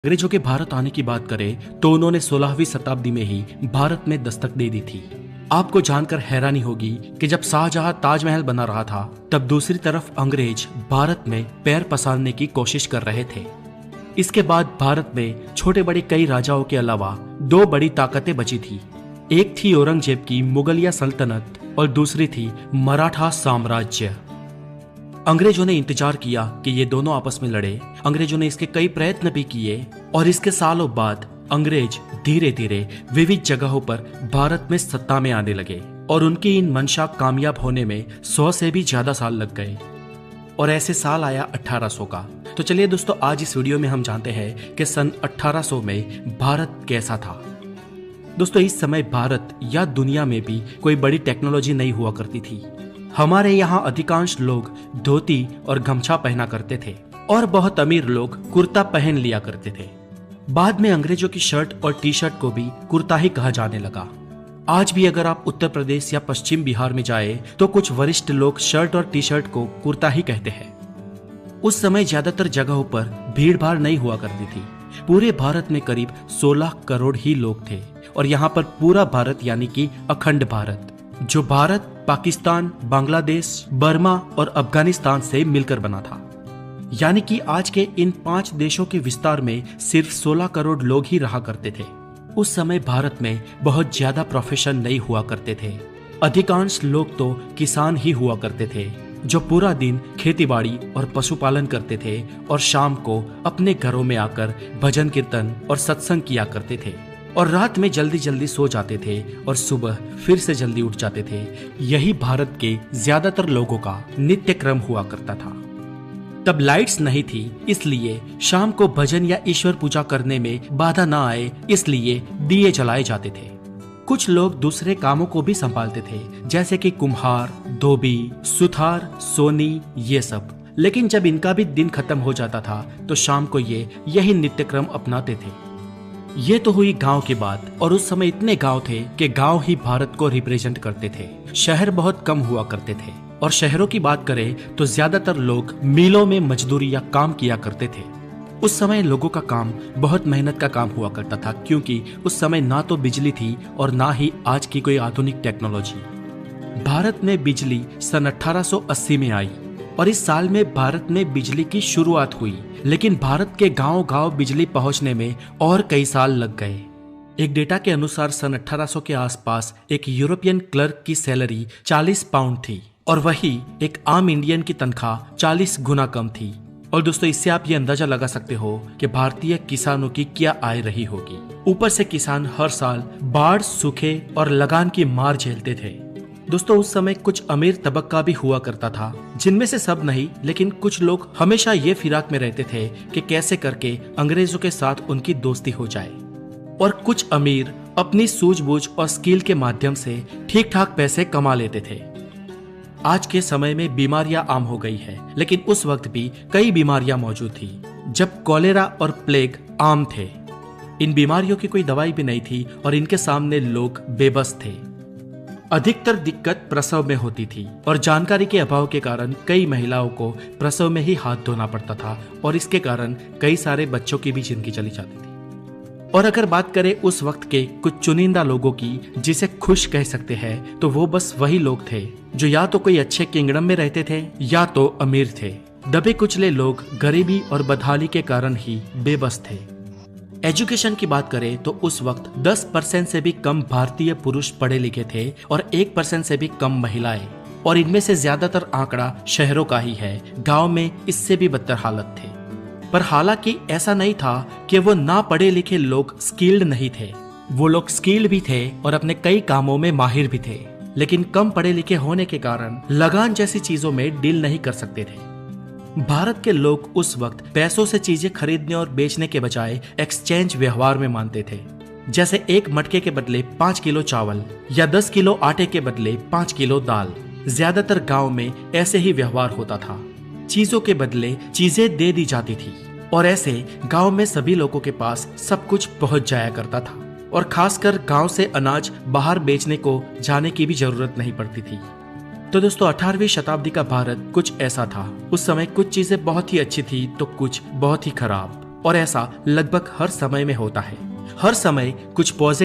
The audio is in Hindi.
अंग्रेजों के भारत आने की बात करें तो उन्होंने 16वीं शताब्दी में ही भारत में दस्तक दे दी थी। आपको जानकर हैरानी होगी कि जब शाहजहां ताजमहल बना रहा था तब दूसरी तरफ अंग्रेज भारत में पैर पसारने की कोशिश कर रहे थे। इसके बाद भारत में छोटे बड़े कई राजाओं के अलावा दो बड़ी ताकतें बची थी। एक थी औरंगजेब की मुगलिया सल्तनत और दूसरी थी मराठा साम्राज्य। अंग्रेजों ने इंतजार किया कि ये दोनों आपस में लड़े। अंग्रेजों ने इसके कई प्रयत्न भी किए और इसके सालों बाद अंग्रेज धीरे धीरे विविध जगहों पर भारत में सत्ता में आने लगे और उनकी इन मंशा कामयाब होने में 100 से भी ज्यादा साल लग गए और ऐसे साल आया 1800 का। तो चलिए दोस्तों, आज इस वीडियो में हम जानते हैं कि सन 1800 में भारत कैसा था। दोस्तों, इस समय भारत या दुनिया में भी कोई बड़ी टेक्नोलॉजी नहीं हुआ करती थी। हमारे यहाँ अधिकांश लोग धोती और गमछा पहना करते थे और बहुत अमीर लोग कुर्ता पहन लिया करते थे। बाद में अंग्रेजों की शर्ट और टी शर्ट को भी कुर्ता ही कहा जाने लगा। आज भी अगर आप उत्तर प्रदेश या पश्चिम बिहार में जाए तो कुछ वरिष्ठ लोग शर्ट और टी शर्ट को कुर्ता ही कहते हैं। उस समय ज्यादातर जगहों पर भीड़ भाड़ नहीं हुआ करती थी। पूरे भारत में करीब 16 करोड़ ही लोग थे और यहाँ पर पूरा भारत यानी कि अखंड भारत, जो भारत पाकिस्तान, बांग्लादेश, बर्मा और अफगानिस्तान से मिलकर बना था। यानी कि आज के इन 5 देशों के विस्तार में सिर्फ 16 करोड़ लोग ही रहा करते थे। उस समय भारत में बहुत ज्यादा प्रोफेशन नहीं हुआ करते थे। अधिकांश लोग तो किसान ही हुआ करते थे जो पूरा दिन खेतीबाड़ी और पशुपालन करते थे और शाम को अपने घरों में आकर भजन कीर्तन और सत्संग किया करते थे और रात में जल्दी जल्दी सो जाते थे और सुबह फिर से जल्दी उठ जाते थे। यही भारत के ज्यादातर लोगों का नित्य क्रम हुआ करता था। तब लाइट्स नहीं थी, इसलिए शाम को भजन या ईश्वर पूजा करने में बाधा ना आए इसलिए दिए जलाए जाते थे। कुछ लोग दूसरे कामों को भी संभालते थे, जैसे कि कुम्हार, धोबी, सुथार, सोनी, ये सब। लेकिन जब इनका भी दिन खत्म हो जाता था तो शाम को ये यही नित्य क्रम अपनाते थे। ये तो हुई गांव की बात, और उस समय इतने गांव थे कि गांव ही भारत को रिप्रेजेंट करते थे। शहर बहुत कम हुआ करते थे और शहरों की बात करें तो ज्यादातर लोग मिलों में मजदूरी या काम किया करते थे। उस समय लोगों का काम बहुत मेहनत का काम हुआ करता था, क्योंकि उस समय ना तो बिजली थी और ना ही आज की कोई आधुनिक टेक्नोलॉजी। भारत में बिजली सन 1880 में आई और इस साल में भारत में बिजली की शुरुआत हुई, लेकिन भारत के गांव-गांव बिजली पहुंचने में और कई साल लग गए। एक डेटा के अनुसार सन 1800 के आसपास एक यूरोपियन क्लर्क की सैलरी 40 पाउंड थी और वही एक आम इंडियन की तनख्वाह 40 गुना कम थी। और दोस्तों, इससे आप ये अंदाजा लगा सकते हो कि भारतीय किसानों की क्या आय रही होगी। ऊपर से किसान हर साल बाढ़, सूखे और लगान की मार झेलते थे। दोस्तों, उस समय कुछ अमीर तबक्का भी हुआ करता था, जिनमें से सब नहीं, लेकिन कुछ लोग हमेशा ये फिराक में रहते थे कि कैसे करके अंग्रेजों के साथ उनकी दोस्ती हो जाए। और कुछ अमीर अपनी सूझबूझ और स्किल के माध्यम से ठीक ठाक पैसे कमा लेते थे। आज के समय में बीमारियां आम हो गई है, लेकिन उस वक्त भी कई बीमारियां मौजूद थी जब कॉलेरा और प्लेग आम थे। इन बीमारियों की कोई दवाई भी नहीं थी और इनके सामने लोग बेबस थे। अधिकतर दिक्कत प्रसव में होती थी और जानकारी के अभाव के कारण कई महिलाओं को प्रसव में ही हाथ धोना पड़ता था और इसके कारण कई सारे बच्चों की भी जिंदगी चली जाती थी। और अगर बात करें उस वक्त के कुछ चुनिंदा लोगों की जिसे खुश कह सकते हैं, तो वो बस वही लोग थे जो या तो कोई अच्छे किंगडम में रहते थे या तो अमीर थे। दबे कुचले लोग गरीबी और बदहाली के कारण ही बेबस थे। एजुकेशन की बात करें तो उस वक्त 10% से भी कम भारतीय पुरुष पढ़े लिखे थे और 1% से भी कम महिलाएं, और इनमें से ज्यादातर आंकड़ा शहरों का ही है। गांव में इससे भी बदतर हालत थे। पर हालांकि ऐसा नहीं था कि वो ना पढ़े लिखे लोग स्किल्ड नहीं थे। वो लोग स्किल्ड भी थे और अपने कई कामों में माहिर भी थे, लेकिन कम पढ़े लिखे होने के कारण लगान जैसी चीजों में डील नहीं कर सकते थे। भारत के लोग उस वक्त पैसों से चीजें खरीदने और बेचने के बजाय एक्सचेंज व्यवहार में मानते थे, जैसे एक मटके के बदले 5 किलो चावल या 10 किलो आटे के बदले 5 किलो दाल। ज्यादातर गांव में ऐसे ही व्यवहार होता था। चीजों के बदले चीजें दे दी जाती थी और ऐसे गांव में सभी लोगों के पास सब कुछ पहुंच जाया करता था और खासकर गांव से अनाज बाहर बेचने को जाने की भी जरूरत नहीं पड़ती थी। तो दोस्तों, 18वीं शताब्दी का भारत कुछ ऐसा था। उस समय कुछ चीजें बहुत ही अच्छी थी तो कुछ बहुत ही खराब। और ऐसा लगभग हर समय में होता है। हर समय कुछ पॉजिटिव